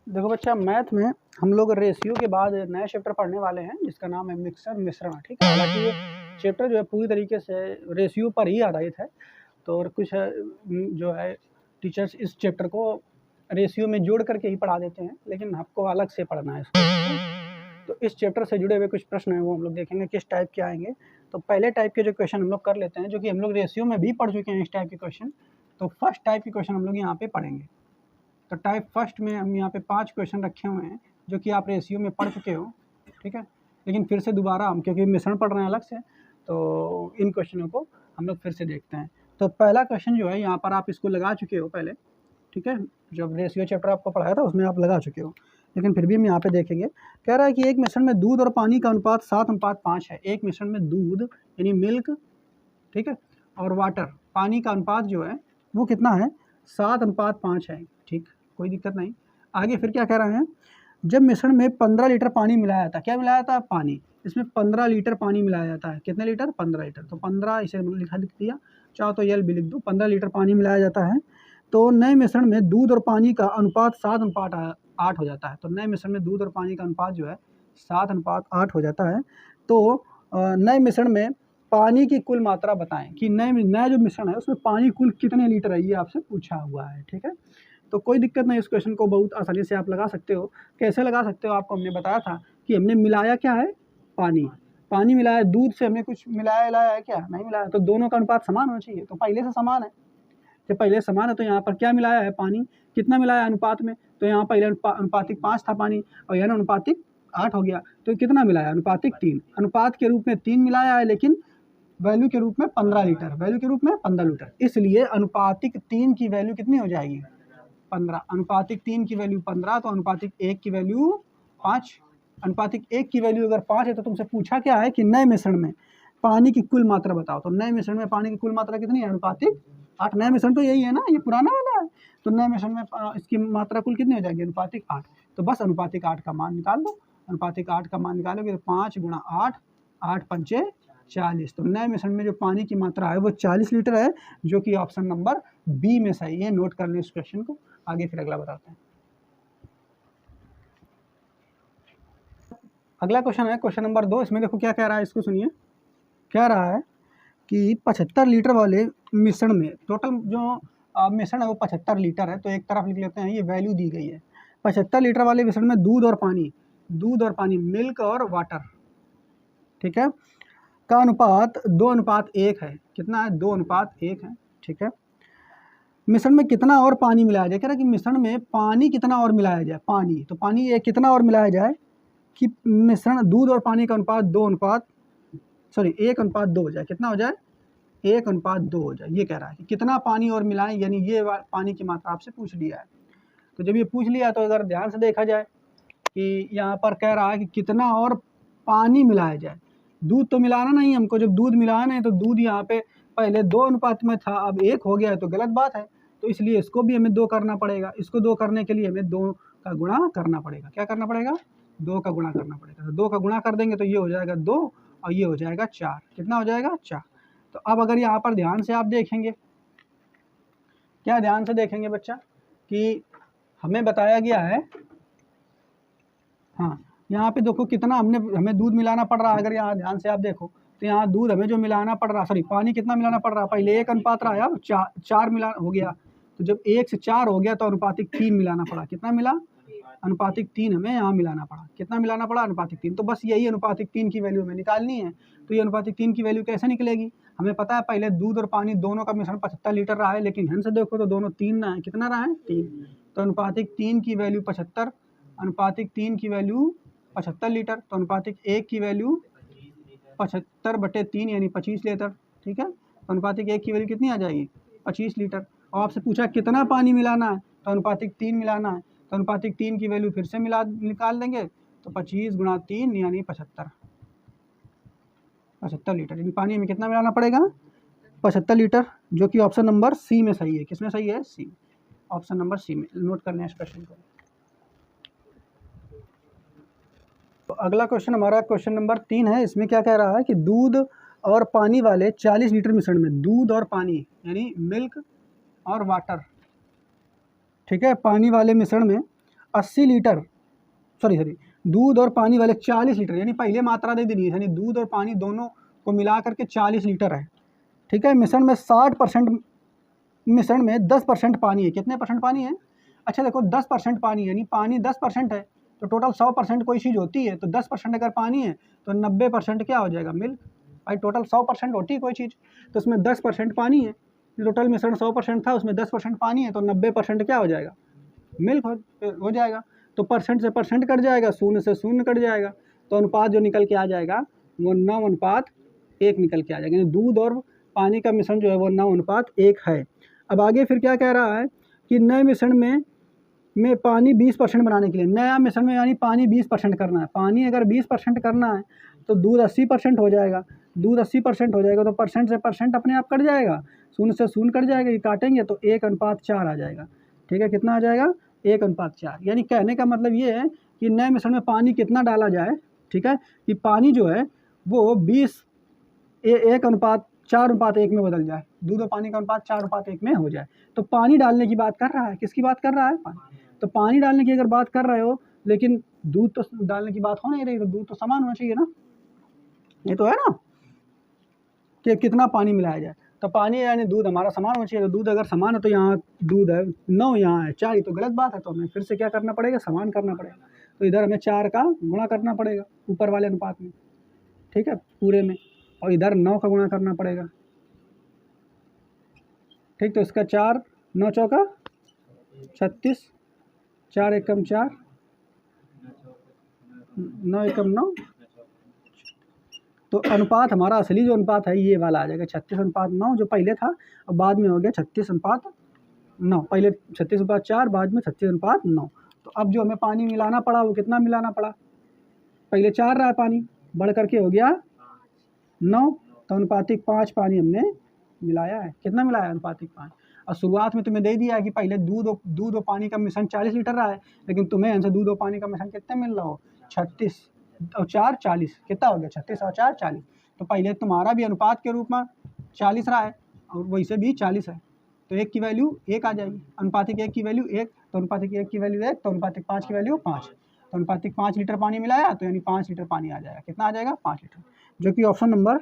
देखो बच्चा, मैथ में हम लोग रेशियो के बाद नया चैप्टर पढ़ने वाले हैं जिसका नाम है मिक्सर मिश्रण। ठीक है, हालांकि ये चैप्टर जो है पूरी तरीके से रेशियो पर ही आधारित है। तो और कुछ जो है टीचर्स इस चैप्टर को रेशियो में जोड़ करके ही पढ़ा देते हैं, लेकिन आपको अलग से पढ़ना है इसको। तो इस चैप्टर से जुड़े हुए कुछ प्रश्न हैं वो हम लोग देखेंगे किस टाइप के आएंगे। तो पहले टाइप के जो क्वेश्चन हम लोग कर लेते हैं, जो कि हम लोग रेशियो में भी पढ़ चुके हैं इस टाइप के क्वेश्चन। तो फर्स्ट टाइप के क्वेश्चन हम लोग यहाँ पे पढ़ेंगे। तो टाइप फर्स्ट में हम यहाँ पे 5 क्वेश्चन रखे हुए हैं जो कि आप रेशियो में पढ़ चुके हो। ठीक है, लेकिन फिर से दोबारा हम क्योंकि मिश्रण पढ़ रहे हैं अलग से, तो इन क्वेश्चनों को हम लोग फिर से देखते हैं। तो पहला क्वेश्चन जो है यहाँ पर आप इसको लगा चुके हो पहले। ठीक है, जब रेशियो चैप्टर आपको पढ़ाया था उसमें आप लगा चुके हो, लेकिन फिर भी हम यहाँ पे देखेंगे। कह रहा है कि एक मिश्रण में दूध और पानी का अनुपात 7:5 है। एक मिश्रण में दूध यानी मिल्क, ठीक है, और वाटर पानी का अनुपात जो है वो कितना है? 7:5 है। ठीक, कोई दिक्कत नहीं। आगे फिर क्या कह रहे हैं? जब मिश्रण में 15 लीटर पानी मिलाया जाता है, क्या मिलाया जाता है? पानी। इसमें 15 लीटर पानी मिलाया जाता है। कितने लीटर? 15 लीटर। तो 15 इसे लिख दिया, चाहो तो यल भी लिख दो। 15 लीटर पानी मिलाया जाता है। तो नए मिश्रण में दूध और पानी का अनुपात 7:8 हो जाता है। तो नए मिश्रण में दूध और पानी का अनुपात जो है 7:8 हो जाता है। तो नए मिश्रण में पानी की कुल मात्रा बताएं कि नया जो मिश्रण है उसमें पानी कुल कितने लीटर है, ये आपसे पूछा हुआ है। ठीक है, तो कोई दिक्कत नहीं, इस क्वेश्चन को बहुत आसानी से आप लगा सकते हो। कैसे लगा सकते हो? आपको हमने बताया था कि हमने मिलाया क्या है? पानी मिलाया। दूध से हमने कुछ मिलाया है क्या? नहीं मिलाया। तो दोनों का अनुपात समान होना चाहिए। तो पहले से समान है, जब पहले समान है तो यहाँ पर क्या मिलाया है? पानी। कितना मिलाया अनुपात में? तो यहाँ पहले अनुपातिक 5 था पानी, और यहाँ अनुपातिक 8 हो गया। तो कितना मिलाया? अनुपातिक 3। अनुपात के रूप में 3 मिलाया है, लेकिन वैल्यू के रूप में 15 लीटर, वैल्यू के रूप में 15 लीटर। इसलिए अनुपातिक 3 की वैल्यू कितनी हो जाएगी? 15। अनुपातिक 3 की वैल्यू 15, तो अनुपातिक 1 की वैल्यू 5। अनुपातिक 1 की वैल्यू अगर 5 है तो तुमसे पूछा क्या है कि नए मिश्रण में पानी की कुल मात्रा बताओ। तो नए मिश्रण में पानी की कुल मात्रा कितनी है? अनुपातिक 8। नया मिश्रण तो यही है ना, ये पुराना वाला है। तो नए मिश्रण में इसकी मात्रा कुल कितनी हो जाएगी? अनुपातिक 8। तो बस अनुपातिक 8 का मान निकाल दो। अनुपातिक 8 का मान निकालोगे तो 5 × 8, 8 पंचे 40। तो नए मिश्रण में जो पानी की मात्रा है वो 40 लीटर है, जो कि ऑप्शन नंबर बी में सही है। नोट कर लें इस क्वेश्चन को। आगे फिर अगला बताते हैं। अगला क्वेश्चन है क्वेश्चन नंबर 2। इसमें देखो क्या कह रहा है, इसको सुनिए। कह रहा है कि 75 लीटर वाले मिश्रण में टोटल जो मिश्रण है वो 75 लीटर है। तो एक तरफ लिख लेते हैं, ये वैल्यू दी गई है। 75 लीटर वाले मिश्रण में दूध और पानी मिल्क और वाटर, ठीक है, का अनुपात 2:1 है। कितना है? 2:1 है। ठीक है, मिश्रण में कितना और पानी मिलाया जाए? कह रहा है कि मिश्रण में पानी कितना और मिलाया जाए? पानी, तो पानी एक कितना और मिलाया जाए कि मिश्रण दूध और पानी का अनुपात 1:2 हो जाए। कितना हो जाए? 1:2 हो जाए। ये कह रहा है कि कितना पानी और मिलाएं, यानी ये पानी की मात्रा आपसे पूछ लिया है। तो जब ये पूछ लिया तो अगर ध्यान से देखा जाए कि यहाँ पर कह रहा है कि कितना और पानी मिलाया जाए। दूध तो मिलाना नहीं हमको, जब दूध मिलाना है तो दूध यहाँ पे पहले 2 अनुपात में था, अब 1 हो गया है, तो गलत बात है। तो इसलिए इसको भी हमें 2 करना पड़ेगा। इसको 2 करने के लिए हमें 2 का गुणा करना पड़ेगा। क्या करना पड़ेगा? 2 का गुणा करना पड़ेगा। तो 2 का गुणा कर देंगे तो ये हो जाएगा 2 और ये हो जाएगा 4। कितना हो जाएगा? 4। तो अब अगर यहाँ पर ध्यान से आप देखेंगे, क्या ध्यान से देखेंगे बच्चा, कि हमें बताया गया है, हाँ, यहाँ पे देखो कितना हमें दूध मिलाना पड़ रहा है। अगर यहाँ ध्यान से आप देखो तो यहाँ दूध हमें जो मिलाना पड़ रहा, सॉरी पानी कितना मिलाना पड़ रहा है? पहले 1 अनुपात रहा है, अब 4 मिला हो गया। तो जब 1 से 4 हो गया तो अनुपातिक 3 मिलाना पड़ा। कितना मिला? अनुपातिक 3 हमें यहाँ मिलाना पड़ा। कितना मिलाना पड़ा? अनुपातिक 3। तो बस यही अनुपातिक 3 की वैल्यू हमें निकालनी है। तो ये अनुपातिक 3 की वैल्यू कैसे निकलेगी? हमें पता है पहले दूध और पानी दोनों का मिश्रण 75 लीटर रहा है, लेकिन ध्यान से देखो तो दोनों 3 ना है। कितना रहा है? 3। तो अनुपातिक 3 की वैल्यू 75, अनुपातिक 3 की वैल्यू 75 लीटर। तो अनुपातिक 1 की वैल्यू 75/3 यानी 25 लीटर। ठीक है, तो अनुपातिक 1 की वैल्यू कितनी आ जाएगी? 25 लीटर। और आपसे पूछा कितना पानी मिलाना है, तो अनुपातिक 3 मिलाना है। तो अनुपातिक 3 की वैल्यू फिर से निकाल देंगे, तो 25 × 3 यानी 75 लीटर। यानी पानी में कितना मिलाना पड़ेगा? 75 लीटर, जो कि ऑप्शन नंबर सी में सही है। किसमें सही है? सी, ऑप्शन नंबर सी में। नोट कर लें इस क्वेश्चन को। तो अगला क्वेश्चन हमारा क्वेश्चन नंबर 3 है। इसमें क्या कह रहा है कि दूध और पानी वाले 40 लीटर मिश्रण में, दूध और पानी यानी मिल्क और वाटर, ठीक है, पानी वाले मिश्रण में 80 लीटर सॉरी दूध और पानी वाले 40 लीटर, यानी पहले मात्रा दे दी है, यानी दूध और पानी दोनों को मिला करके 40 लीटर है। ठीक है, मिश्रण में 60% मिश्रण में 10% पानी है। कितने परसेंट पानी है? अच्छा देखो 10% पानी है, यानी पानी 10% है, तो टोटल 100% कोई चीज़ होती है, तो 10% अगर पानी है तो 90% क्या हो जाएगा? मिल्क। भाई टोटल 100% होती है कोई चीज़, तो उसमें 10% पानी है, टोटल मिश्रण 100% था, उसमें 10% पानी है, तो 90% क्या हो जाएगा? मिल्क हो जाएगा। तो परसेंट से परसेंट कट जाएगा, शून्य से शून्य कट जाएगा, तो अनुपात जो निकल के आ जाएगा वो 9:1 निकल के आ जाएगा, यानी दूध और पानी का मिश्रण जो है वो 9:1 है। अब आगे फिर क्या कह रहा है कि नए मिश्रण में पानी 20% बनाने के लिए, नया मिश्रण में यानी पानी 20% करना है। पानी अगर 20% करना है तो दूध 80% हो जाएगा। दूध 80% हो जाएगा तो परसेंट से परसेंट अपने आप कट जाएगा, शून्य से शून्य कट जाएगा, ये काटेंगे तो 1:4 आ जाएगा। ठीक है, कितना आ जाएगा? 1:4। यानी कहने का मतलब ये है कि नए मिश्रण में पानी कितना डाला जाए, ठीक है, कि पानी जो है वो 1:4:1 में बदल जाए, दूध और पानी का अनुपात 4:1 में हो जाए। तो पानी डालने की बात कर रहा है, किसकी बात कर रहा है? पानी। तो पानी डालने की अगर बात कर रहे हो, लेकिन दूध तो डालने की बात हो नहीं रही, तो दूध तो समान होना चाहिए ना, ये तो है ना कि कितना पानी मिलाया जाए। तो पानी यानी दूध हमारा समान होना चाहिए, तो दूध अगर समान है तो यहाँ दूध है 9, यहाँ है 4, ये तो गलत बात है, तो हमें फिर से क्या करना पड़ेगा? समान करना पड़ेगा। तो इधर हमें 4 का गुणा करना पड़ेगा ऊपर वाले अनुपात में, ठीक है, पूरे में, और इधर 9 का गुणा करना पड़ेगा। ठीक, तो इसका 4 9 चौका 36, 4 एकम 4, 9 एकम 9, तो अनुपात हमारा असली जो अनुपात है ये वाला आ जाएगा 36:9, जो पहले था, अब बाद में हो गया 36:9। पहले 36:4, बाद में 36:9। तो अब जो हमें पानी मिलाना पड़ा वो कितना मिलाना पड़ा? पहले 4 रहा है पानी, बढ़ करके हो गया 9, तो अनुपातिक 5 पानी हमने मिलाया है। कितना मिलाया? अनुपातिक 5। और शुरुआत में तुम्हें दे दिया है कि पहले दूध और पानी का मिश्रण 40 लीटर रहा है, लेकिन तुम्हें यहाँ से दूध और पानी का मिश्रण कितने मिल रहा हो? 36 और 4 40, कितना हो गया? 36 और 4 40। तो पहले तुम्हारा भी अनुपात के रूप में 40 रहा है और वैसे भी 40 है, तो 1 की वैल्यू 1 आ जाएगी। अनुपातिक 1 की वैल्यू 1, तो अनुपातिक 1 की वैल्यू 1, तो अनुपातिक 5 की वैल्यू 5। तो अनुपातिक 5 लीटर पानी मिलाया, तो यानी 5 लीटर पानी आ जाएगा। कितना आ जाएगा? 5 लीटर, जो कि ऑप्शन नंबर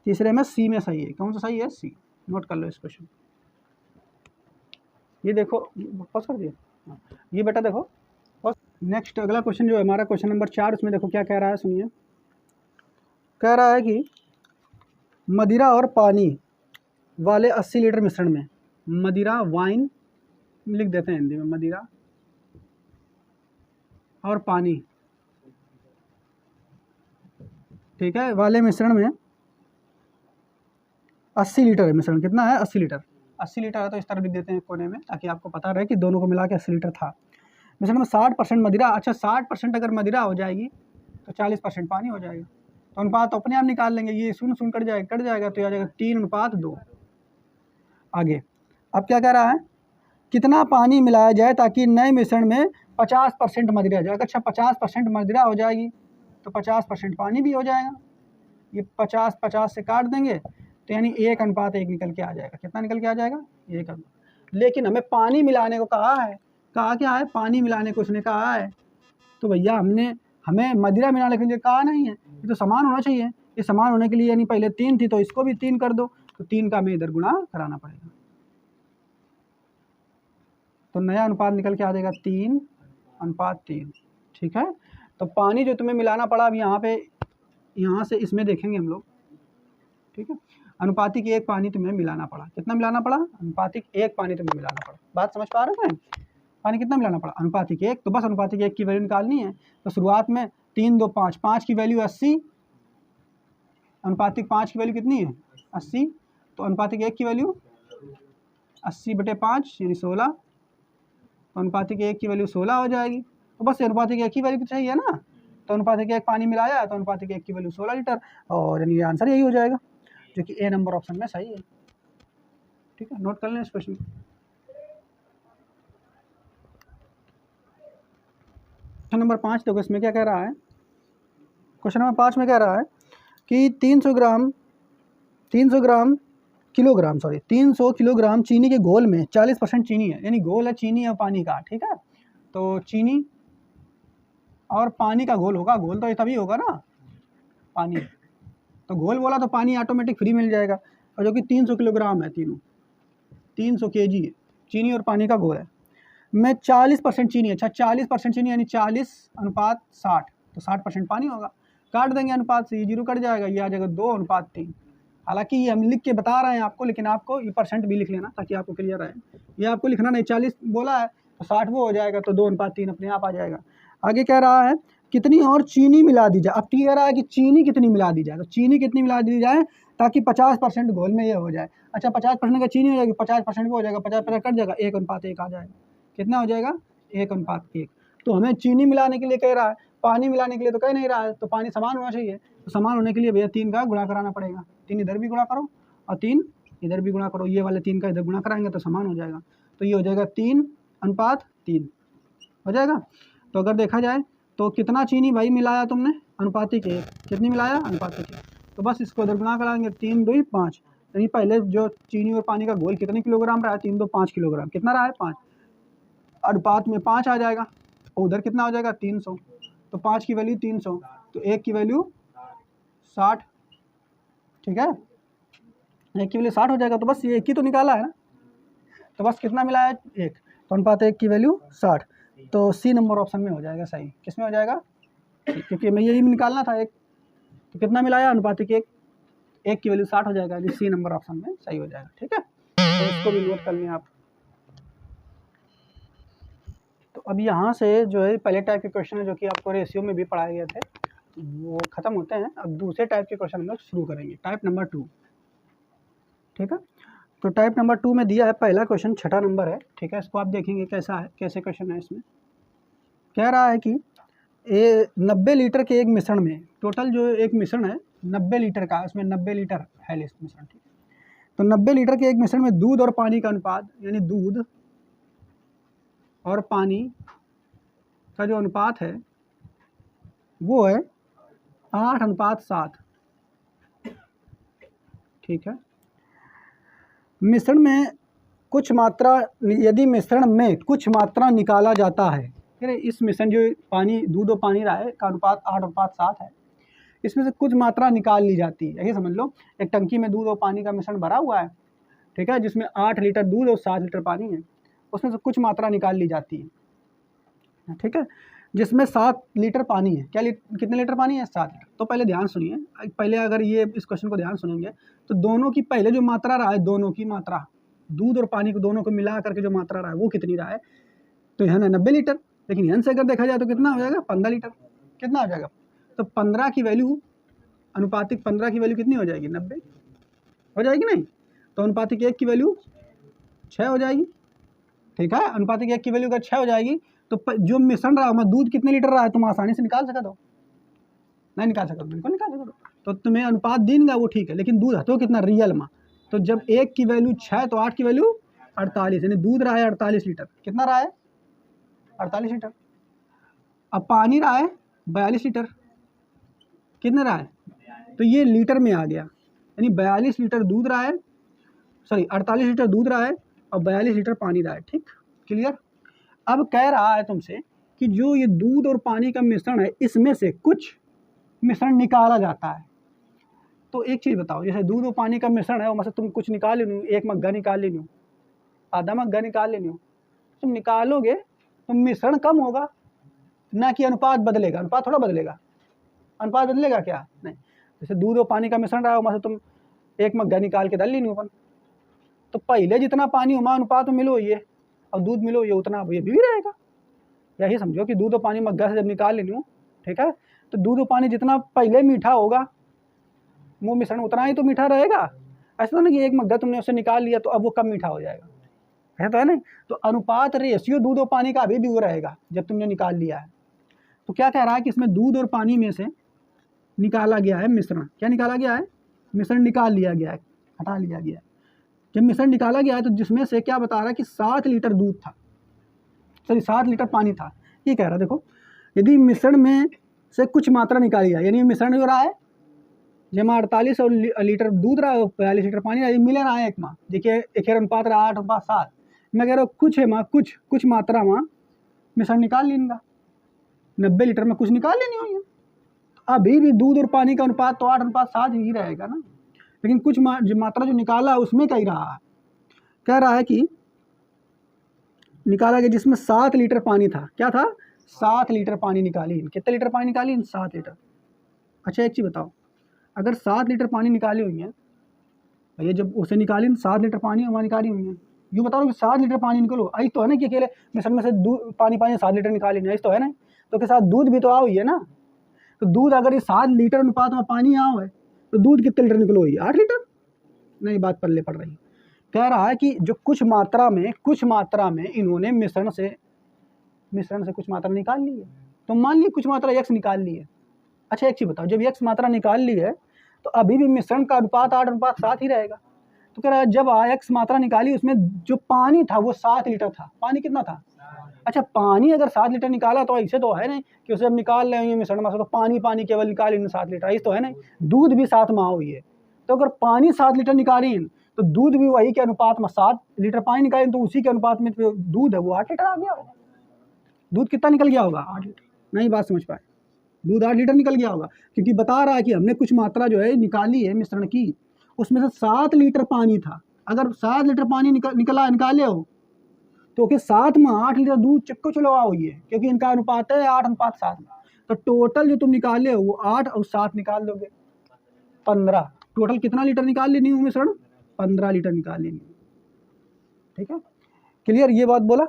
तीसरे में सी में सही है। कौन सा सही है? सी। नोट कर लो इस क्वेश्चन। ये देखो, पॉज कर दिया, ये बेटा देखो। नेक्स्ट अगला क्वेश्चन जो है हमारा क्वेश्चन नंबर 4, उसमें देखो क्या कह रहा है, सुनिए। कह रहा है कि मदिरा और पानी वाले 80 लीटर मिश्रण में, मदिरा वाइन लिख देते हैं हिंदी में, मदिरा और पानी, ठीक है, वाले मिश्रण में 80 लीटर है मिश्रण। कितना है? 80 लीटर। 80 लीटर है, तो इस तरह लिख देते हैं कोने में, ताकि आपको पता रहे कि दोनों को मिला के 80 लीटर था। मिश्रण में 60% मदिरा, अच्छा 60% अगर मदिरा हो जाएगी तो 40% पानी हो जाएगा, तो अनुपात तो अपने आप निकाल लेंगे, ये 0 कट जाएगा, तो आ जाएगा 3:2। आगे अब क्या कह रहा है? कितना पानी मिलाया जाए ताकि नए मिश्रण में 50% मदिरा जाए? अच्छा 50% मदिरा हो जाएगी तो 50% पानी भी हो जाएगा, ये 50 से काट देंगे, तो यानी 1:1 निकल के आ जाएगा। कितना निकल के आ जाएगा? 1:1। लेकिन हमें पानी मिलाने को कहा है, कहा क्या है? पानी मिलाने को उसने कहा है, तो भैया हमें मदिरा मिलाने के लिए कहा नहीं है, ये तो समान होना चाहिए। ये समान होने के लिए यानी पहले 3 थी, तो इसको भी 3 कर दो, तो 3 का हमें इधर गुणा कराना पड़ेगा, तो नया अनुपात निकल के आ जाएगा 3:3। ठीक है, तो पानी जो तुम्हें मिलाना पड़ा, अब यहाँ से इसमें देखेंगे हम लोग, ठीक है। अनुपातिक 1 पानी तुम्हें मिलाना पड़ा। कितना मिलाना पड़ा? अनुपातिक 1 पानी तुम्हें मिलाना पड़ा। बात समझ पा रहे हैं? पानी कितना मिलाना पड़ा? अनुपातिक 1, तो बस अनुपातिक 1 की वैल्यू निकालनी है। तो शुरुआत में 3 2 5, 5 की वैल्यू 80, अनुपातिक 5 की वैल्यू कितनी है? 80, तो अनुपातिक 1 की वैल्यू 80/5 यानी 16, तो अनुपातिक 1 की वैल्यू 16 हो जाएगी। तो बस अनुपातिक 1 की वैल्यू तो चाहिए ना, तो अनुपातिक 1 पानी मिलाया, तो अनुपातिक 1 की वैल्यू 16 लीटर, और यानी आंसर यही हो जाएगा, जो कि ए नंबर ऑप्शन में सही है। ठीक है, नोट कर लें इस क्वेश्चन। क्वेश्चन नंबर 5 देखो, इसमें क्या कह रहा है? क्वेश्चन नंबर 5 में कह रहा है कि 300 किलोग्राम चीनी के घोल में 40% चीनी है, यानी घोल है चीनी और पानी का, ठीक है। तो चीनी और पानी का घोल होगा, घोल तो ये तभी होगा ना पानी, तो घोल बोला तो पानी ऑटोमेटिक फ्री मिल जाएगा, और जो कि 300 किलोग्राम है, तीनों 300 kg है, चीनी और पानी का घोल है। में 40% चीनी, अच्छा 40% चीनी यानी 40:60, तो 60% पानी होगा। काट देंगे अनुपात से, ये 0 कट जाएगा, ये आ जाएगा 2:3। हालांकि ये हम लिख के बता रहे हैं आपको, लेकिन आपको ये परसेंट भी लिख लेना ताकि आपको क्लियर रहे। ये आपको लिखना नहीं, 40 बोला है तो 60 वो हो जाएगा, तो 2:3 अपने आप आ जाएगा। आगे कह रहा है कितनी और चीनी मिला दी जाए। अब कह रहा है कि चीनी कितनी मिला दी जाए, तो चीनी कितनी मिला दी जाए ताकि 50% घोल में ये हो जाए। अच्छा 50% का चीनी हो जाएगी, 50% वो हो जाएगा, 50 कट जाएगा, 1:1 आ जाएगा। कितना हो जाएगा? 1:1। तो हमें चीनी मिलाने के लिए कह रहा है, पानी मिलाने के लिए तो कह नहीं रहा है, तो पानी समान होना चाहिए। तो समान होने के लिए भैया 3 का गुणा कराना पड़ेगा, 3 इधर भी गुणा करो और 3 इधर भी गुणा करो, ये वाले 3 का इधर गुणा कराएंगे तो समान हो जाएगा। तो ये हो जाएगा 3:3 हो जाएगा। तो अगर देखा जाए तो कितना चीनी भाई मिलाया तुमने? अनुपातिक 1। कितनी मिलाया? अनुपातिक 1। तो बस इसको इधर गुणा कराएंगे, 3 2 5। यानी पहले जो चीनी और पानी का घोल कितने किलोग्राम रहा है? 3 2 5 किलोग्राम। कितना रहा है? 5। अनुपात में 5 आ जाएगा, और उधर कितना हो जाएगा? 300। तो 5 की वैल्यू 300, तो 1 की वैल्यू 60। ठीक है, 1 की वैल्यू 60 हो जाएगा। तो बस ये 1 ही तो निकाला है ना, तो बस कितना मिला है? 1। तो अनुपात 1 की वैल्यू 60, तो सी नंबर ऑप्शन में हो जाएगा सही। किस में हो जाएगा? क्योंकि मैं यही निकालना था 1, तो कितना मिलाया? अनुपातिक 1, 1 की वैल्यू 60 हो जाएगा, सी नंबर ऑप्शन में सही हो जाएगा। ठीक है, तो इसको भी नोट कर लें आप। तो अब यहाँ से जो है पहले टाइप के क्वेश्चन है जो कि आपको रेशियो में भी पढ़ाए गए थे, वो ख़त्म होते हैं। अब दूसरे टाइप के क्वेश्चन हम लोग शुरू करेंगे, टाइप नंबर 2। ठीक है, तो टाइप नंबर 2 में दिया है पहला क्वेश्चन, 6ठा नंबर है। ठीक है, इसको आप देखेंगे कैसा है, कैसे क्वेश्चन है। इसमें कह रहा है कि 90 लीटर के एक मिश्रण में, टोटल जो एक मिश्रण है 90 लीटर का, उसमें 90 लीटर है मिश्रण। ठीक है, तो 90 लीटर के एक मिश्रण में दूध और पानी का अनुपात, यानी दूध और पानी का जो अनुपात है वो है 8:7। ठीक है, मिश्रण में कुछ मात्रा, यदि मिश्रण में कुछ मात्रा निकाला जाता है, इस मिश्रण जो पानी, दूध और पानी रहा है का अनुपात 8:7 है, इसमें से कुछ मात्रा निकाल ली जाती है। यही समझ लो, एक टंकी में दूध और पानी का मिश्रण भरा हुआ है, ठीक है, जिसमें 8 लीटर दूध और 7 लीटर पानी है, उसमें से कुछ मात्रा निकाल ली जाती है। ठीक है, जिसमें 7 लीटर पानी है। क्या कितने लीटर पानी है? 7 लीटर। तो पहले ध्यान सुनिए, पहले अगर ये इस क्वेश्चन को ध्यान सुनेंगे तो दोनों की पहले जो मात्रा रहा है, दोनों की मात्रा, दूध और पानी को दोनों को मिला करके जो मात्रा रहा है वो कितनी रहा है? तो यहाँ 90 लीटर, लेकिन यहाँ से अगर देखा जाए तो कितना हो जाएगा? 15 लीटर। कितना हो जाएगा? तो 15 की वैल्यू, अनुपातिक 15 की वैल्यू कितनी हो जाएगी? 90 हो जाएगी नहीं? तो अनुपातिक 1 की वैल्यू 6 हो जाएगी। ठीक है, अनुपातिक 1 की वैल्यू अगर 6 हो जाएगी तो जो मिश्रण रहा है, दूध कितने लीटर रहा है तुम आसानी से निकाल सकते हो? नहीं निकाल सकते? बिल्कुल निकाल सकते हो। तो तुम्हें अनुपात देंगे वो ठीक है, लेकिन दूध है तो कितना रियल में? तो जब 1 की वैल्यू 6 तो 8 की वैल्यू 48, यानी दूध रहा है 48 लीटर। कितना रहा है? 48 लीटर। अब पानी रहा है 42 लीटर। कितना रहा है? तो ये लीटर में आ गया, यानी 42 लीटर दूध रहा है, सॉरी 48 लीटर दूध रहा है और 42 लीटर पानी रहा है। ठीक, क्लियर। अब कह रहा है तुमसे कि जो ये दूध और पानी का मिश्रण है, इसमें से कुछ मिश्रण निकाला जाता है। तो एक चीज़ बताओ, जैसे दूध और पानी का मिश्रण है, वो मतलब तुम कुछ निकाल लेनी हो, 1 मग्गा निकाल लेनी हो, आधा मग्गा निकाल लेनी हो, तुम निकालोगे तो मिश्रण कम होगा, ना कि अनुपात बदलेगा। अनुपात थोड़ा बदलेगा, अनुपात बदलेगा क्या? नहीं। जैसे दूध और पानी का मिश्रण रहा हो, मतलब तुम 1 मग्गा निकाल के डाल लेनी हो अपन, तो पहले जितना पानी हो अनुपात में मिलो ये, और दूध मिलो ये, उतना ये भी रहेगा। यही समझो कि दूध और पानी मग्गा से जब निकाल लेनी हो, ठीक है, तो दूध और पानी जितना पहले मीठा होगा वो मिश्रण उतना ही तो मीठा रहेगा। ऐसा तो नहीं कि 1 मग्गा तुमने उससे निकाल लिया तो अब वो कम मीठा हो जाएगा, है तो है नहीं। तो अनुपात रेशियो दूध और पानी का अभी भी वो रहेगा जब तुमने निकाल लिया है। तो क्या कह रहा है कि इसमें दूध और पानी में से निकाला गया है मिश्रण। क्या निकाला गया है? मिश्रण निकाल लिया गया है, हटा लिया गया है। जब मिश्रण निकाला गया है तो जिसमें से क्या बता रहा है कि 7 लीटर दूध था, सॉरी 7 लीटर पानी था। ये कह रहा है देखो, यदि मिश्रण में से कुछ मात्रा निकाली जाए, यानी मिश्रण जो रहा है जमा 48 और लीटर दूध रहा है, 42 लीटर पानी रहा है, मिले रहा है एक माँ। देखिए एक अनुपात रहा 8:7। मैं कह रहा हूँ कुछ है माँ, कुछ मात्रा माँ मिश्रण निकाल ली इनका, 90 लीटर में कुछ निकाल लेनी होगी। अभी भी दूध और पानी का अनुपात तो 8:7 ही रहेगा ना, लेकिन कुछ मात्रा जो निकाला उसमें क्या ही रहा है, कह रहा है कि निकाला गया जिसमें 7 लीटर पानी था। क्या था? 7 लीटर पानी निकाली। कितने लीटर पानी निकाली? 7 लीटर। अच्छा एक चीज़ बताओ, अगर 7 लीटर पानी निकाली हुई है भैया, जब उसे निकाली 7 लीटर पानी वहाँ निकाली हुई है, यूँ बताओ कि 7 लीटर पानी निकलो, ऐसा तो है ना कि अकेले मिश्रण में से दूध पानी 7 लीटर निकाली नहीं, ऐसा तो है ना, तो के साथ दूध भी तो आ हुई है ना। तो दूध अगर ये 7 लीटर अनुपात में पानी आ हुआ है तो दूध कितने लीटर निकलो हुई? 8 लीटर। नहीं, बात पल्ले पड़ रही। कह रहा है कि जो कुछ मात्रा में इन्होंने मिश्रण से कुछ मात्रा निकाल ली है। तो मान ली कुछ मात्रा x निकाल ली है। अच्छा एक चीज़ बताओ, जब x मात्रा निकाल ली है तो अभी भी मिश्रण का अनुपात 8:7 ही रहेगा। तो कह रहा है जब x मात्रा निकाली उसमें जो पानी था वो 7 लीटर था। पानी कितना था? अच्छा पानी अगर 7 लीटर निकाला तो ऐसे तो है नहीं कि उसे अब निकाल रहे हैं मिश्रण में से तो पानी केवल निकाल इन 7 लीटर, ऐसे तो है नहीं। दूध भी 7 में हुई है, तो अगर पानी 7 लीटर निकाली तो दूध भी वही के अनुपात में 7 लीटर पानी निकाले तो उसी के अनुपात में जो दूध है वो 8 लीटर आ गया होगा। दूध कितना निकल गया होगा? 8 लीटर। नहीं बात समझ पाए, दूध 8 लीटर निकल गया होगा, क्योंकि बता रहा है कि हमने कुछ मात्रा जो है निकाली है मिश्रण की, उसमें से 7 लीटर पानी था। अगर 7 लीटर पानी निकाले हो तो कि 7 में 8 लीटर दूध चिपको चलवा हुई है, क्योंकि इनका अनुपात है 8:7 में। तो टोटल जो तुम निकाले हो वो 8 और 7 निकाल दोगे 15। टोटल कितना लीटर निकाल लेनी हो मिश्रण? 15 लीटर निकाल लेनी। ठीक है, क्लियर? ये बात बोला,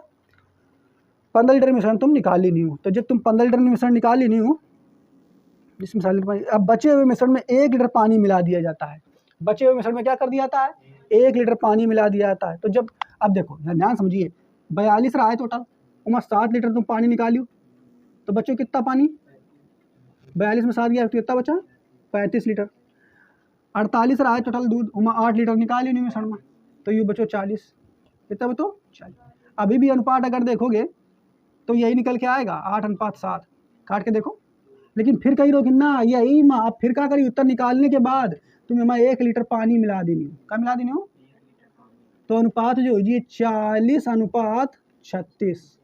15 लीटर मिश्रण तुम निकाल लेनी हो। तो जब तुम 15 लीटर मिश्रण निकाल लेनी हो, जिस मिसाल लीटर पानी, अब बचे हुए मिश्रण में 1 लीटर पानी मिला दिया जाता है। बचे हुए मिश्रण में क्या कर दिया जाता है? 1 लीटर पानी मिला दिया जाता है। तो जब अब देखो ध्यान समझिए, 42 रहा है टोटल, उमा 7 लीटर तुम पानी निकालियो तो बच्चों कितना पानी? 42 में 7 गया तो कितना बचा? 35 लीटर। 48 रहा है टोटल दूध, उमा 8 लीटर निकाल लेनी मिश्रण में, तो ये बचो 40। कितना बचो? 40। अभी भी अनुपात अगर देखोगे तो यही निकल के आएगा 8:7। काट के देखो, लेकिन फिर कहीं रोक ना यही माँ, अब फिर क्या करी, उत्तर निकालने के बाद तुम्हें मैं 1 लीटर पानी मिला देनी हो। क्या मिला देनी हो? तो अनुपात जो है 40:36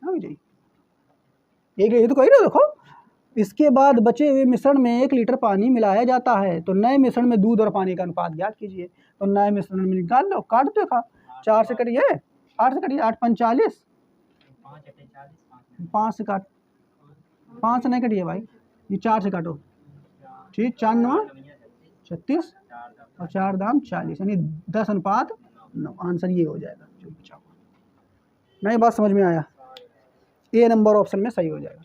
हो जाएगी। ये तो कही ना, देखो इसके बाद बचे हुए मिश्रण में 1 लीटर पानी मिलाया जाता है। तो नए मिश्रण में दूध और पानी का अनुपात ज्ञात कीजिए। तो नए मिश्रण में निकाल लो, काट दो, 4 से कटिए, 8 से कटिए, 8:45, 5 से काट, 5 से नहीं कटिए भाई, ये 4 से काटो। ठीक, 4×9 36 और 4×दाम 40, यानी 10:9। आंसर ये हो जाएगा जो बचा हुआ। नहीं बात समझ में आया? ए नंबर ऑप्शन में सही हो जाएगा।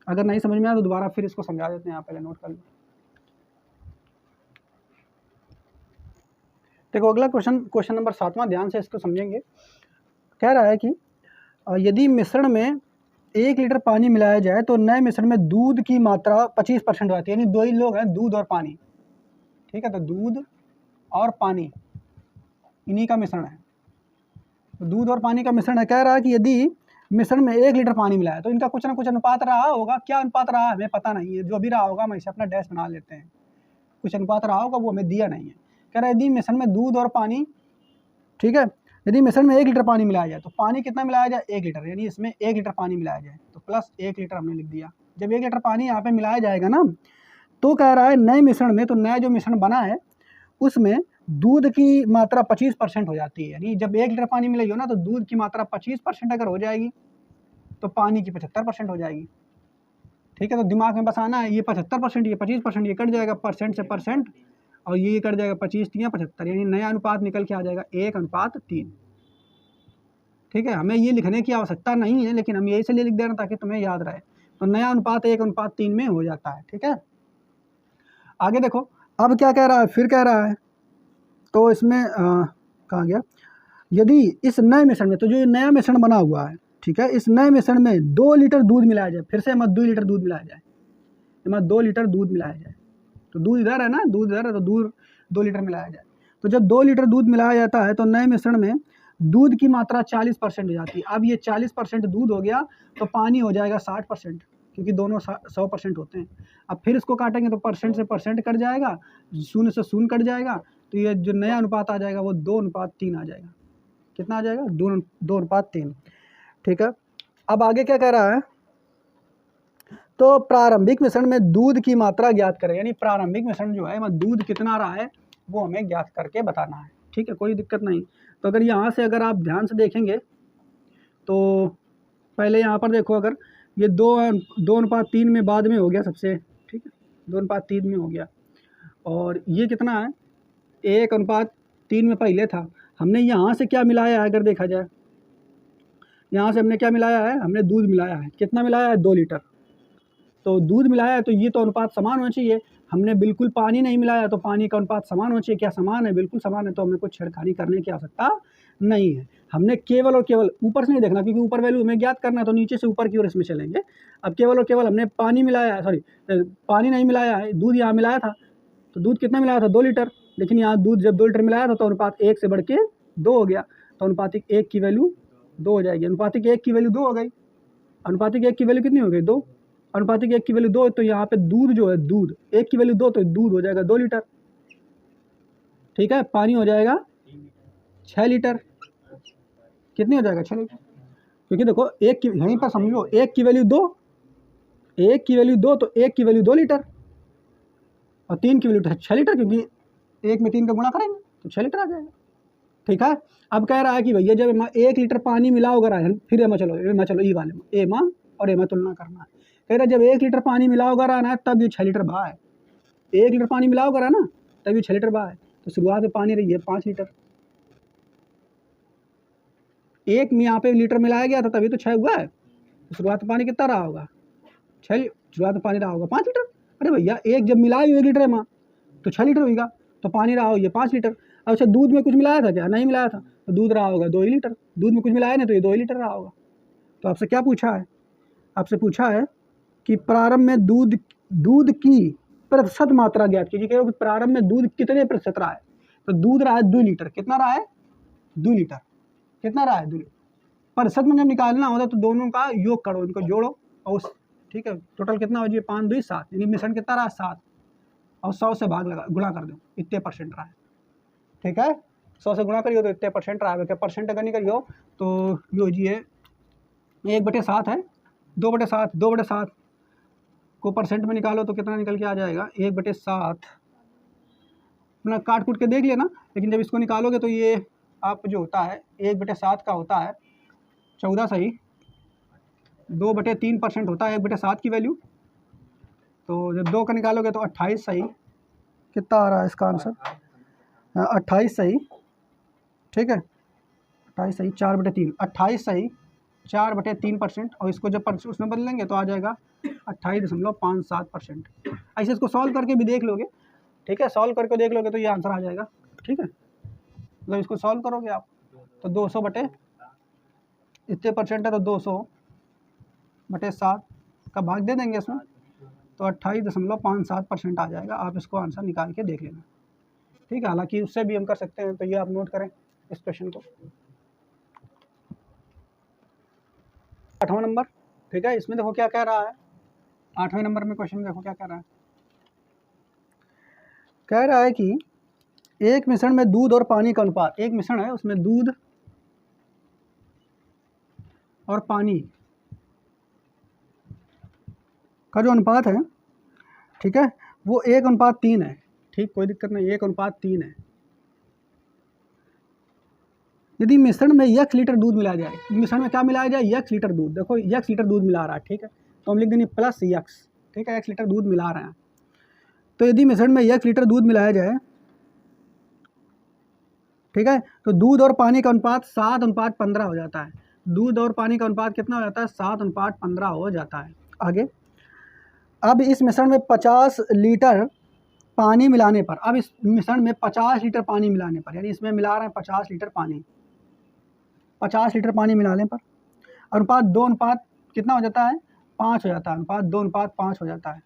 अगर नहीं समझ में आया तो दोबारा फिर इसको समझा देते हैं, आप पहले नोट कर लो। देखो अगला क्वेश्चन नंबर 7वां, ध्यान से इसको समझेंगे। कह रहा है कि यदि मिश्रण में 1 लीटर पानी मिलाया जाए तो नए मिश्रण में दूध की मात्रा 25% आती है, यानी दो ही लोग हैं, दूध और पानी। ठीक है, तो दूध और पानी इन्हीं का मिश्रण है। तो दूध और पानी का मिश्रण है। कह रहा है कि यदि मिश्रण में 1 लीटर पानी मिलाया तो इनका कुछ ना कुछ अनुपात रहा होगा। क्या अनुपात रहा है हमें पता नहीं है, जो भी रहा होगा हम इसे अपना डैश बना लेते हैं। कुछ अनुपात रहा होगा, वो हमें दिया नहीं है। कह रहा है यदि मिश्रण में दूध और पानी, ठीक है, यदि मिश्रण में 1 लीटर पानी मिलाया जाए तो पानी कितना मिलाया जाए? 1 लीटर, यानी इसमें 1 लीटर पानी मिलाया जाए तो प्लस 1 लीटर हमने लिख दिया। जब 1 लीटर पानी यहाँ पे मिलाया जाएगा ना, तो कह रहा है नए मिश्रण में, तो नया जो मिश्रण बना है उसमें दूध की मात्रा 25% हो जाती है। यानी जब 1 लीटर पानी मिलेगी ना तो दूध की मात्रा 25% अगर हो जाएगी तो पानी की 75% हो जाएगी। ठीक है, तो दिमाग में बस आना है, ये 75%, ये 25%, ये कट जाएगा परसेंट से परसेंट, और ये कट जाएगा 25×3=75, यानी नया अनुपात निकल के आ जाएगा 1:3। ठीक है, हमें ये लिखने की आवश्यकता नहीं है, लेकिन हम यही से लिख दे रहे हैं ताकि तुम्हें याद रहे। तो नया अनुपात 1:3 में हो जाता है। ठीक है, आगे देखो अब क्या कह रहा है, फिर कह रहा है, तो इसमें कहाँ गया, यदि इस नए मिश्रण में, तो जो नया मिश्रण बना हुआ है, ठीक है, इस नए मिश्रण में 2 लीटर दूध मिलाया जाए, फिर से मत 2 लीटर दूध मिलाया जाए, मत 2 लीटर दूध मिलाया जाए। तो दूध इधर है ना, दूध इधर है, तो दूध 2 लीटर मिलाया जाए। तो जब 2 लीटर दूध मिलाया जाता है तो नए मिश्रण में दूध की मात्रा 40% हो जाती है। अब ये 40% दूध हो गया तो पानी हो जाएगा 60%, क्योंकि दोनों 100% होते हैं। अब फिर इसको काटेंगे तो परसेंट से परसेंट कट जाएगा, 0 से 0 कट जाएगा, तो ये जो नया अनुपात आ जाएगा वो 2:3 आ जाएगा। कितना आ जाएगा? 2:3। ठीक है, अब आगे क्या कह रहा है, तो प्रारंभिक मिश्रण में दूध की मात्रा ज्ञात करें, यानी प्रारंभिक मिश्रण जो है दूध कितना रहा है वो हमें ज्ञात करके बताना है। ठीक है, कोई दिक्कत नहीं। तो अगर यहाँ से अगर आप ध्यान से देखेंगे तो पहले यहाँ पर देखो, अगर ये 2:3 में बाद में हो गया सबसे, ठीक है, 2:3 में हो गया, और ये कितना है 1:3 में पहले था। हमने यहाँ से क्या मिलाया है, अगर देखा जाए यहाँ से हमने क्या मिलाया है, हमने दूध मिलाया है। कितना मिलाया है, 2 लीटर। तो दूध मिलाया है तो ये तो अनुपात समान होना चाहिए। हमने बिल्कुल पानी नहीं मिलाया तो पानी का अनुपात समान होना चाहिए। क्या समान है, बिल्कुल समान है, तो हमें कुछ छेड़खानी करने की आवश्यकता नहीं है। हमने केवल और केवल ऊपर से नहीं देखना, क्योंकि ऊपर वैल्यू हमें ज्ञात करना है, तो नीचे से ऊपर की ओर इसमें चलेंगे। अब केवल और केवल हमने पानी मिलाया है, सॉरी पानी नहीं मिलाया है, दूध यहाँ मिलाया था। तो दूध कितना मिलाया था, 2 लीटर, लेकिन यहाँ दूध जब 2 लीटर मिलाया था तो अनुपात 1 से बढ़ के 2 हो गया। तो अनुपातिक 1 की वैल्यू 2 हो जाएगी। अनुपातिक 1 की वैल्यू 2 हो गई। अनुपातिक 1 की वैल्यू कितनी हो गई, 2। अनुपातिक 1 की वैल्यू 2, तो यहाँ पे दूध जो है, दूध 1 की वैल्यू 2, तो दूध हो जाएगा 2 लीटर। ठीक है, पानी हो जाएगा 6 लीटर। कितनी हो जाएगा, 6 लीटर। क्योंकि देखो एक की, यहीं पर समझो, 1 की वैल्यू 2, 1 की वैल्यू 2, तो 1 की वैल्यू 2 लीटर, और 3 की वैल्यू 6 लीटर, क्योंकि 1 में 3 का गुणा करेंगे तो 6 लीटर आ जाएगा। ठीक है, अब कह रहा है कि भैया जब 1 लीटर पानी मिलाओ अगर है, फिर एमा चलो ई वाले एमा और एमा तुलना करना है। कह रहा जब 1 लीटर पानी मिलाओ अगर आना है तब ये 6 लीटर बहा है। 1 लीटर पानी मिलाओ अगर है ना तब ये 6 लीटर बहा है। तो शुरुआत में पानी रही है 5 लीटर, 1 में यहाँ पे लीटर मिलाया गया था तभी तो 6 हुआ है। तो शुरुआत में पानी कितना रहा होगा, 6। शुरुआत में पानी रहा होगा 5 लीटर। अरे भैया 1 जब मिलाए 1 लीटर एमा तो 6 लीटर होगा, तो पानी रहा हो ये 5 लीटर। अब अच्छा दूध में कुछ मिलाया था क्या, नहीं मिलाया था, तो दूध रहा होगा 2 लीटर। दूध में कुछ मिलाया नहीं तो ये 2 लीटर रहा होगा। तो आपसे क्या पूछा है, आपसे पूछा है कि प्रारंभ में दूध की प्रतिशत मात्रा ज्ञात कीजिए। कि प्रारंभ में दूध कितने प्रतिशत रहा है, तो दूध रहा है 2 लीटर। कितना रहा है, 2 लीटर। कितना रहा है, 2 लीटर। प्रतिशत में जब निकालना होता तो दोनों का योग करो, इनको जोड़ो, और ठीक है टोटल कितना हो जाए, 5 2 7, यानी मिश्रण कितना रहा, 7, और 100 से भाग लगा गुणा कर दो, इतने परसेंट रहा है। ठीक है, 100 से गुणा करियो तो इतने परसेंट रहा है। परसेंट अगर नहीं करियो तो यो जी है 1/7 है, 2/7, 2/7 को परसेंट में निकालो तो कितना निकल के आ जाएगा, 1/7। अपना काट कूट के देख लेना, लेकिन जब इसको निकालोगे तो ये आप जो होता है 1/7 का होता है 14 सही, 2/3% होता है 1/7 की वैल्यू। तो जब 2 का निकालोगे तो 28 सही। कितना आ रहा है इसका आंसर, 28 सही। ठीक है, 28 सही, 4/3, 28 सही, 4/3%। और इसको जब उसमें बदलेंगे तो आ जाएगा 28.57%। ऐसे इसको सॉल्व करके भी देख लोगे। ठीक है, सॉल्व करके देख लोगे तो ये आंसर आ जाएगा। ठीक है, मतलब इसको सॉल्व करोगे आप तो 200 बटे इतने परसेंट है तो 200/7 का भाग दे देंगे इसमें, तो 28.57% आ जाएगा। आप इसको आंसर निकाल के देख लेना। ठीक है, हालांकि उससे भी हम कर सकते हैं, तो ये आप नोट करें इस क्वेश्चन को। 8वां नंबर। ठीक है, इसमें देखो क्या कह रहा है, 8वें नंबर में क्वेश्चन देखो क्या कह रहा है। कह रहा है कि एक मिश्रण में दूध और पानी का अनुपात, एक मिश्रण है उसमें दूध और पानी का जो अनुपात है, ठीक है, वो 1:3 है। ठीक, कोई दिक्कत नहीं, 1:3 है। यदि मिश्रण में x लीटर दूध मिलाया जाए, मिश्रण में क्या मिलाया जाए, x लीटर दूध। देखो x लीटर दूध मिला रहा है, ठीक है, तो हम लिख देंगे प्लस x। ठीक है, x लीटर दूध मिला रहे हैं। तो यदि मिश्रण में x लीटर दूध मिलाया जाए, ठीक है, तो दूध और पानी का अनुपात 7:15 हो जाता है। दूध और पानी का अनुपात कितना हो जाता है, 7:15 हो जाता है। आगे, अब इस मिश्रण में 50 लीटर पानी मिलाने पर, अब इस मिश्रण में 50 लीटर पानी मिलाने पर, यानी इसमें मिला रहे हैं 50 लीटर पानी, 50 लीटर पानी मिलाने पर अनुपात 2 कितना हो जाता है, 5 हो जाता है। अनुपात 2:5 हो जाता है।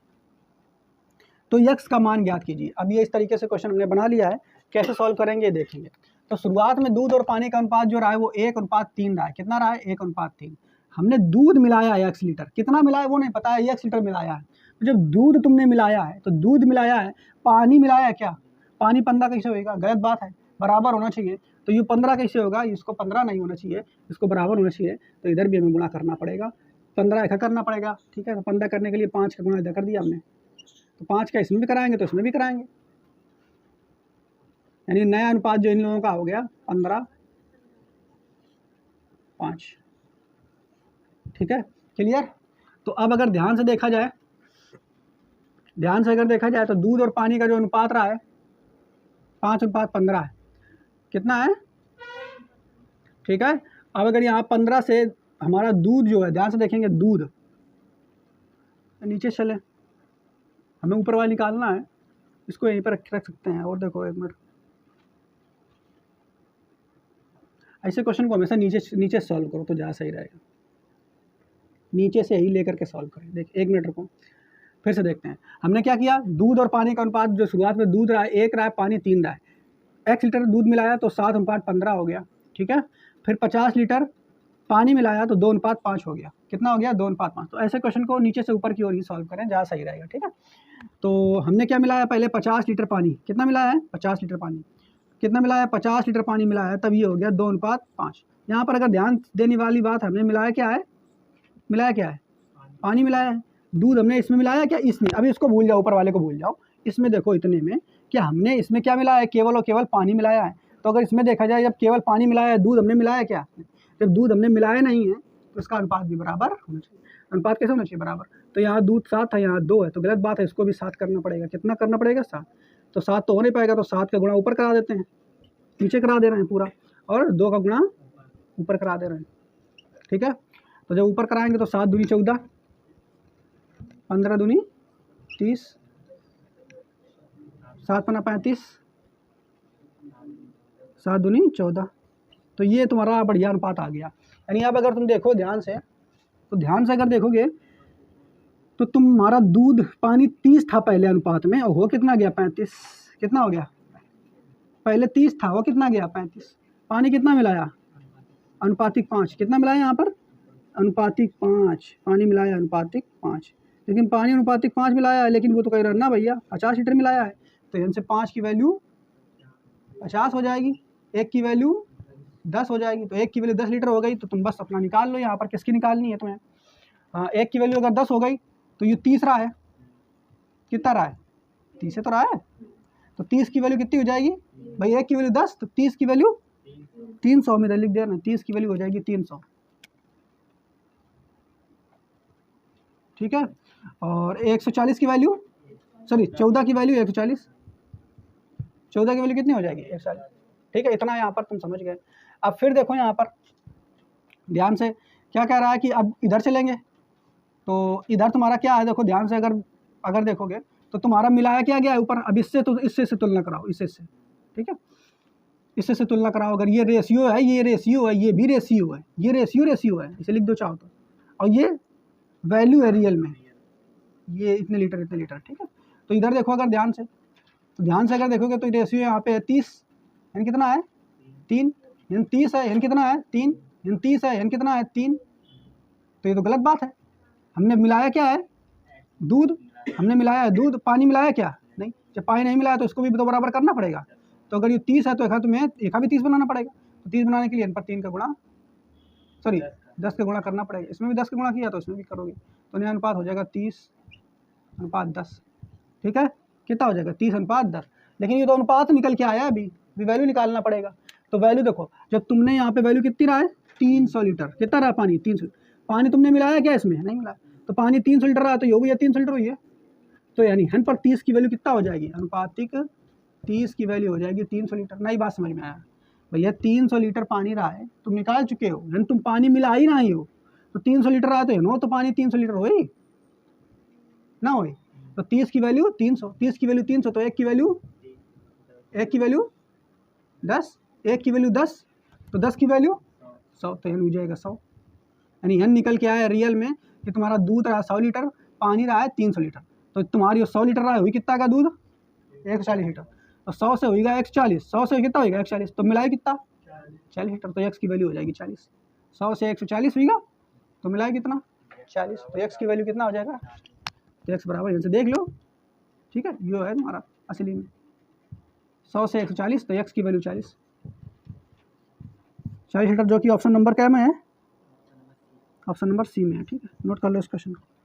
तो x का मान ज्ञात कीजिए। अब ये इस तरीके से क्वेश्चन हमने बना लिया है, कैसे सॉल्व करेंगे देखेंगे। तो शुरुआत में दूध और पानी का अनुपात जो रहा है वो 1:3 रहा है। कितना रहा है, 1:3। हमने दूध मिलाया है x लीटर, कितना मिलाया है वो नहीं पता है, x लीटर मिलाया है। तो जब दूध तुमने मिलाया है तो दूध मिलाया है, पानी मिलाया है क्या, पानी 15 कैसे होएगा, गलत बात है, बराबर होना चाहिए। तो ये 15 कैसे होगा, इसको 15 नहीं होना चाहिए, इसको बराबर होना चाहिए, तो इधर भी हमें गुणा करना पड़ेगा, 15 इधर करना पड़ेगा, ठीक है। तो 15 करने के लिए 5 का गुणा इधर कर दिया हमने, तो 5 का इसमें भी कराएंगे तो इसमें भी कराएंगे, यानी नया अनुपात जो इन लोगों का हो गया 15:5, ठीक है, क्लियर। तो अब अगर ध्यान से देखा जाए, तो दूध और पानी का जो अनुपात रहा है 5:15 है, कितना है, ठीक है। अब अगर यहाँ 15 से हमारा दूध जो है, ध्यान से देखेंगे, दूध नीचे चले, हमें ऊपर वाला निकालना है, इसको यहीं पर रख सकते हैं। और देखो एक मिनट, ऐसे क्वेश्चन को हमेशा नीचे सॉल्व करो तो ज़्यादा सही रहेगा, नीचे से ही लेकर के सॉल्व करें। देख एक मिनट रुको, फिर से देखते हैं। हमने क्या किया, दूध और पानी का अनुपात जो शुरुआत में दूध रहा है 1 रहा है, पानी 3 रहा है, x लीटर दूध मिलाया तो 7:15 हो गया, ठीक है। फिर 50 लीटर पानी मिलाया तो 2:5 हो गया, कितना हो गया, 2:5। तो ऐसे क्वेश्चन को नीचे से ऊपर की ओर ही सॉल्व करें, ज़्यादा सही रहेगा, ठीक है। तो हमने क्या मिलाया, पहले 50 लीटर पानी, कितना मिलाया है, 50 लीटर पानी, कितना मिलाया है, 50 लीटर पानी मिलाया है, तब ये हो गया 2:5। यहाँ पर अगर ध्यान देने वाली बात, हमने मिलाया क्या है, पानी मिलाया है। दूध हमने इसमें मिलाया क्या, इसमें, अभी इसको भूल जाओ, ऊपर वाले को भूल जाओ, इसमें देखो इतने में कि हमने इसमें क्या मिलाया है, केवल और केवल पानी मिलाया है। तो अगर इसमें देखा जाए, जब केवल पानी मिलाया है, दूध हमने मिलाया क्या, जब दूध हमने मिलाया नहीं है तो इसका अनुपात भी बराबर होना चाहिए। अनुपात कैसे होना चाहिए, बराबर। तो यहाँ दूध 7 है, यहाँ 2 है, तो गलत बात है, इसको भी 7 करना पड़ेगा। कितना करना पड़ेगा, 7। तो 7 तो हो नहीं पाएगा, तो 7 का गुणा ऊपर करा देते हैं, नीचे करा दे रहे हैं पूरा, और 2 का गुणा ऊपर करा दे रहे हैं, ठीक है। तो जब ऊपर कराएंगे तो 7 दूनी 14, 15 दूनी 30, 7 पन्ना 35, 7 दूनी 14। तो ये तुम्हारा बढ़िया अनुपात आ गया। यानी अब अगर तुम देखो ध्यान से, तो ध्यान से अगर देखोगे तो तुम्हारा दूध पानी 30 था पहले अनुपात में, और वो कितना गया, 35। कितना हो गया, पहले 30 था, वो कितना गया, 35। पानी कितना मिलाया, अनुपातिक 5, कितना मिलाया यहाँ पर, अनुपातिक 5, पानी मिलाया अनुपातिक 5। लेकिन पानी अनुपातिक 5 मिलाया है, लेकिन वो तो कह रहा है ना भैया 50 लीटर मिलाया है, तो यहाँ से 5 की वैल्यू 50 हो जाएगी, 1 की वैल्यू 10 हो जाएगी। तो 1 की वैल्यू 10 लीटर हो गई, तो तुम बस अपना निकाल लो, यहाँ पर किसकी निकालनी है तुम्हें। हाँ, 1 की वैल्यू अगर 10 हो गई तो ये 30 रहा है, कितना रहा है, 30 तो रहा है, तो 30 की वैल्यू कितनी हो जाएगी भाई, 1 की वैल्यू 10, तो 30 की वैल्यू 300 में लिख देना, 30 की वैल्यू हो जाएगी 300, ठीक है। और 140 की वैल्यू, सॉरी 14 की वैल्यू 140, 14 की वैल्यू कितनी हो जाएगी, 140, ठीक है। इतना यहाँ पर तुम समझ गए। अब फिर देखो यहाँ पर ध्यान से क्या कह रहा है कि अब इधर चलेंगे, तो इधर तुम्हारा क्या है, देखो ध्यान से अगर देखोगे तो तुम्हारा मिलाया क्या गया है ऊपर। अब इससे तो इससे तुलना कराओ, इससे, ठीक है, इससे से तुलना कराओ। अगर ये रेशियो है, ये रेशियो है, ये भी रेशियो है, ये रेशियो है, इसे लिख दो चाहो तो, और ये वैल्यू है रियल में, ये इतने लीटर, ठीक है। तो इधर देखो अगर ध्यान से, तो ध्यान से अगर देखोगे तो रेशियो यहाँ पे है 30, यानी कितना है 3, यानी 30 है, यानी कितना है 3, यानी 30 है, यानी कितना है 3। तो ये तो गलत बात है। हमने मिलाया क्या है, दूध, हमने मिलाया है दूध, पानी मिलाया क्या नहीं। जब पानी नहीं मिलाया तो इसको भी तो बराबर करना पड़ेगा। तो अगर ये 30 है तो तुम्हें एक भी 30 बनाना पड़ेगा। तो 30 बनाने के लिए इन पर 3 का गुणा, सॉरी 10 का गुणा करना पड़ेगा। इसमें भी 10 का गुणा किया तो इसमें भी करोगे, तो नया अनुपात हो जाएगा 30:10, ठीक है। कितना हो जाएगा 30:10। लेकिन ये तो अनुपात निकल के आया, अभी वैल्यू निकालना पड़ेगा। तो वैल्यू देखो, जब तुमने यहाँ पे वैल्यू कितनी रहा है 300 लीटर, कितना रहा पानी 300, पानी तुमने मिलाया क्या इसमें, नहीं मिलाया, तो पानी 300 लीटर रहा, तो ये भी 300 लीटर हुई है। तो यानी हन पर 30 की वैल्यू कितना हो जाएगी, अनुपातिक 30 की वैल्यू हो जाएगी 300 लीटर। नई बात समझ में आया भैया, 300 लीटर पानी रहा है, तुम निकाल चुके हो, यानी तुम पानी मिला ही नहीं हो, तो 300 लीटर रहा तो तो पानी 300 लीटर हुई ना हुई। तो 30 की वैल्यू 300, 30 की वैल्यू 300, तो 1 की वैल्यू 10, 1 की वैल्यू 10, तो 10 की वैल्यू 100, तो यानी हो जाएगा 100। यानी हन निकल के आया रियल में कि तुम्हारा दूध रहा 100 लीटर, पानी रहा है 300 लीटर। तो तुम्हारी 100 लीटर रहा हुई कितना का दूध, 140 लीटर, तो 100 से होगा 140, 100 से कितना होगा 140, तो मिलाए कितना 40 लीटर, तो x की वैल्यू हो जाएगी 40। 100 से 140 होगा तो मिलाए कितना 40, तो x की वैल्यू कितना हो जाएगा, तो x बराबर यहाँ से देख लो, ठीक है, ये है तुम्हारा असली में 100 से 140, तो x की वैल्यू 40। चार्ली शटर जो कि ऑप्शन नंबर क्या में है, ऑप्शन नंबर सी में है। ठीक है, नोट कर लो इस क्वेश्चन को।